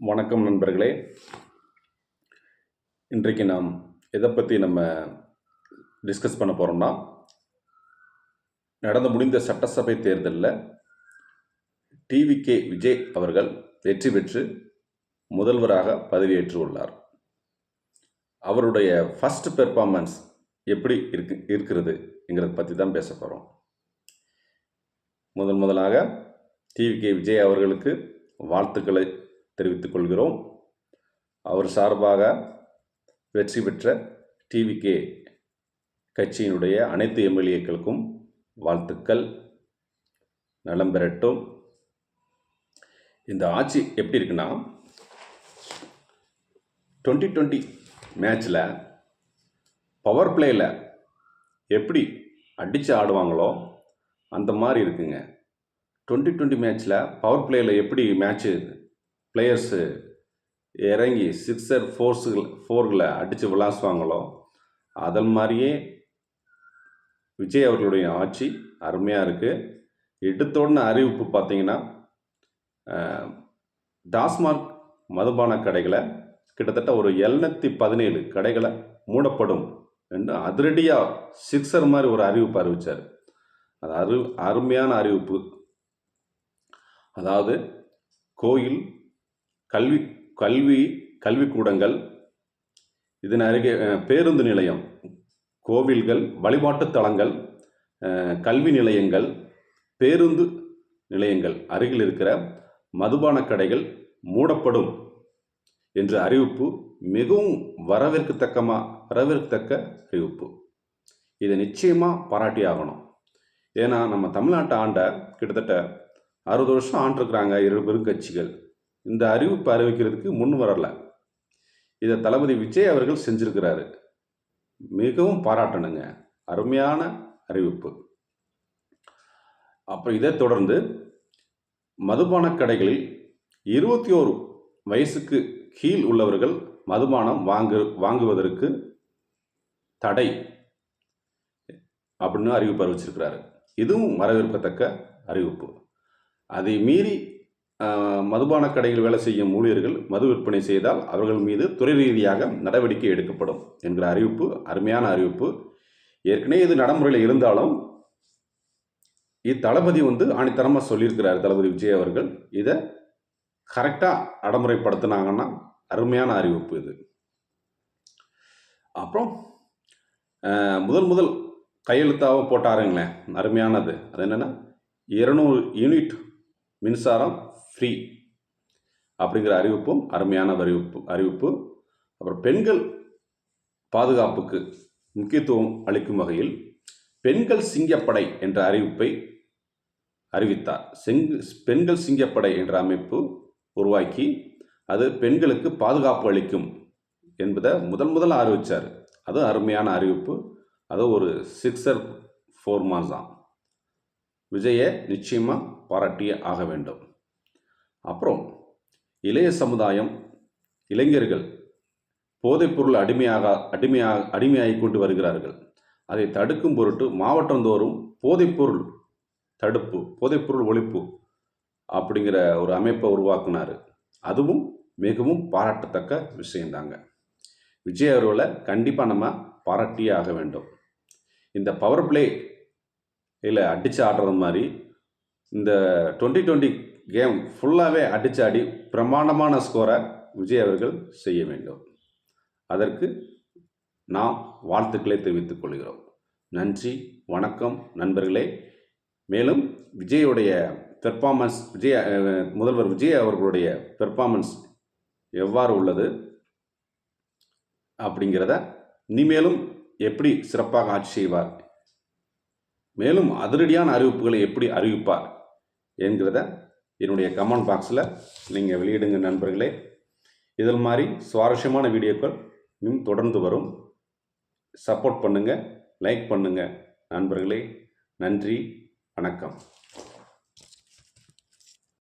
வணக்கம் நண்பர்களே. இன்றைக்கு நாம் எதை பற்றி டிஸ்கஸ் பண்ண போகிறோம்னா, நடந்து முடிந்த சட்டசபை தேர்தலில் டிவிகே விஜய் அவர்கள் வெற்றி பெற்று முதல்வராக பதவியேற்று உள்ளார். அவருடைய ஃபர்ஸ்ட் பெர்ஃபார்மன்ஸ் எப்படி இருக்கிறதுங்கிறத பற்றி தான் பேச போகிறோம். முதலாக டிவிகே விஜய் அவர்களுக்கு வாழ்த்துக்களை தெரிவித்துக் கொள்கிறோம். அவர் சார்பாக வெற்றி பெற்ற டிவிகே கட்சியினுடைய அனைத்து எம்எல்ஏக்களுக்கும் வாழ்த்துக்கள். நலம் பெறட்டும். இந்த ஆட்சி எப்படி இருக்குன்னா, 2020 மேட்ச்சில் பவர் பிளேயில் எப்படி அடித்து ஆடுவாங்களோ அந்த மாதிரி இருக்குங்க. 2020 மேட்ச்சில் பவர் பிளேயில் எப்படி மேட்ச்சு பிளேயர்ஸு இறங்கி சிக்ஸர் ஃபோர்களை அடித்து விளாசுவாங்களோ அதன் மாதிரியே விஜய் அவர்களுடைய ஆட்சி அருமையாக இருக்குது. எடுத்தோடன அறிவிப்பு பார்த்தீங்கன்னா, டாஸ்மாக் மதுபான கடைகளை கிட்டத்தட்ட ஒரு 717 கடைகளை மூடப்படும் என்று அதிரடியாக சிக்ஸர் மாதிரி ஒரு அறிவிப்பு அறிவித்தார். அது அருமையான அறிவிப்பு. அதாவது கோயில், கல்விக்கூடங்கள், இதன் அருகே பேருந்து நிலையம், கோவில்கள், வழிபாட்டு தலங்கள், கல்வி நிலையங்கள், பேருந்து நிலையங்கள் அருகில் இருக்கிற மதுபான கடைகள் மூடப்படும் என்ற அறிவிப்பு மிகவும் வரவேற்கத்தக்க அறிவிப்பு. இதை நிச்சயமாக பாராட்டி ஆகணும். ஏன்னா நம்ம தமிழ்நாட்டை ஆண்ட கிட்டத்தட்ட 60 வருஷம் ஆண்டிருக்கிறாங்க 2 பெரும் கட்சிகள். இந்த அறிவிப்பு அறிவிக்கிறதுக்கு முன் வரல. இதை தளபதி விஜய் அவர்கள் செஞ்சிருக்கிறாரு. மிகவும் பாராட்டணுங்க. அருமையான அறிவிப்பு. அப்புறம் இதை தொடர்ந்து மதுபான கடைகளில் 21 வயசுக்கு கீழ் உள்ளவர்கள் மதுபானம் வாங்குவதற்கு தடை அப்படின்னு அறிவிப்பு அறிவிச்சிருக்கிறாரு. இதுவும் வரவேற்கத்தக்க அறிவிப்பு. அதை மீறி மதுபான கடையில் வேலை செய்யும் ஊழியர்கள் மது விற்பனை செய்தால் அவர்கள் மீது துறை ரீதியாக நடவடிக்கை எடுக்கப்படும் என்கிற அறிவிப்பு அருமையான அறிவிப்பு. ஏற்கனவே இது நடைமுறையில் இருந்தாலும் இத்தளபதி ஆணித்தரமாக சொல்லியிருக்கிறார். தளபதி விஜய் அவர்கள் இதை கரெக்டாக நடைமுறைப்படுத்தினாங்கன்னா அருமையான அறிவிப்பு இது. அப்புறம் முதல் கையெழுத்தாக போட்டாருங்களேன், அருமையானது. அது என்னென்னா 200 யூனிட் மின்சாரம் ஃப்ரீ அப்படிங்கிற அறிவிப்பும் அருமையான அறிவிப்பு. அப்புறம் பெண்கள் பாதுகாப்புக்கு முக்கியத்துவம் அளிக்கும் வகையில் பெண்கள் சிங்கப்படை என்ற அறிவிப்பை அறிவித்தார். பெண்கள் சிங்கப்படை என்ற அமைப்பு உருவாக்கி அது பெண்களுக்கு பாதுகாப்பு அளிக்கும் என்பதை முதல் அறிவித்தார். அது அருமையான அறிவிப்பு. அது ஒரு சிக்ஸர் ஃபோர்மாஸ் தான். விஜயை நிச்சயமாக பாராட்டியே ஆக வேண்டும். அப்புறம் இளைய சமுதாயம், இளைஞர்கள் போதைப்பொருள் அடிமையாகி கொண்டு வருகிறார்கள். அதை தடுக்கும் பொருட்டு மாவட்டந்தோறும் போதைப்பொருள் தடுப்பு, போதைப்பொருள் ஒழிப்பு அப்படிங்கிற ஒரு அமைப்பை உருவாக்குனார். அதுவும் மிகவும் பாராட்டத்தக்க விஷயந்தாங்க. விஜய் அவர்களை கண்டிப்பாக நம்ம பாராட்டியே ஆக வேண்டும். இந்த பவர் பிளே இல்லை அடித்து ஆடுறது மாதிரி இந்த 2020 கேம் ஃபுல்லாகவே அடித்தாடி பிரமாண்டமான ஸ்கோரை விஜய் அவர்கள் செய்ய வேண்டும். அதற்கு நாம் வாழ்த்துக்களை தெரிவித்துக் கொள்கிறோம். நன்றி, வணக்கம் நண்பர்களே. மேலும் விஜயுடைய பெர்ஃபார்மன்ஸ், முதல்வர் விஜய் அவர்களுடைய பெர்ஃபார்மன்ஸ் எவ்வாறு உள்ளது அப்படிங்கிறத, இனிமேலும் எப்படி சிறப்பாக ஆட்சி செய்வார், மேலும் அதிரடியான அறிவிப்புகளை எப்படி அறிவிப்பார் என்கிறத என்னுடைய கமெண்ட் பாக்ஸில் நீங்கள் வெளியிடுங்க நண்பர்களே. இதில் மாதிரி சுவாரஸ்யமான வீடியோக்கள் இன்னும் தொடர்ந்து வரும். சப்போர்ட் பண்ணுங்கள், லைக் பண்ணுங்கள் நண்பர்களே. நன்றி, வணக்கம்.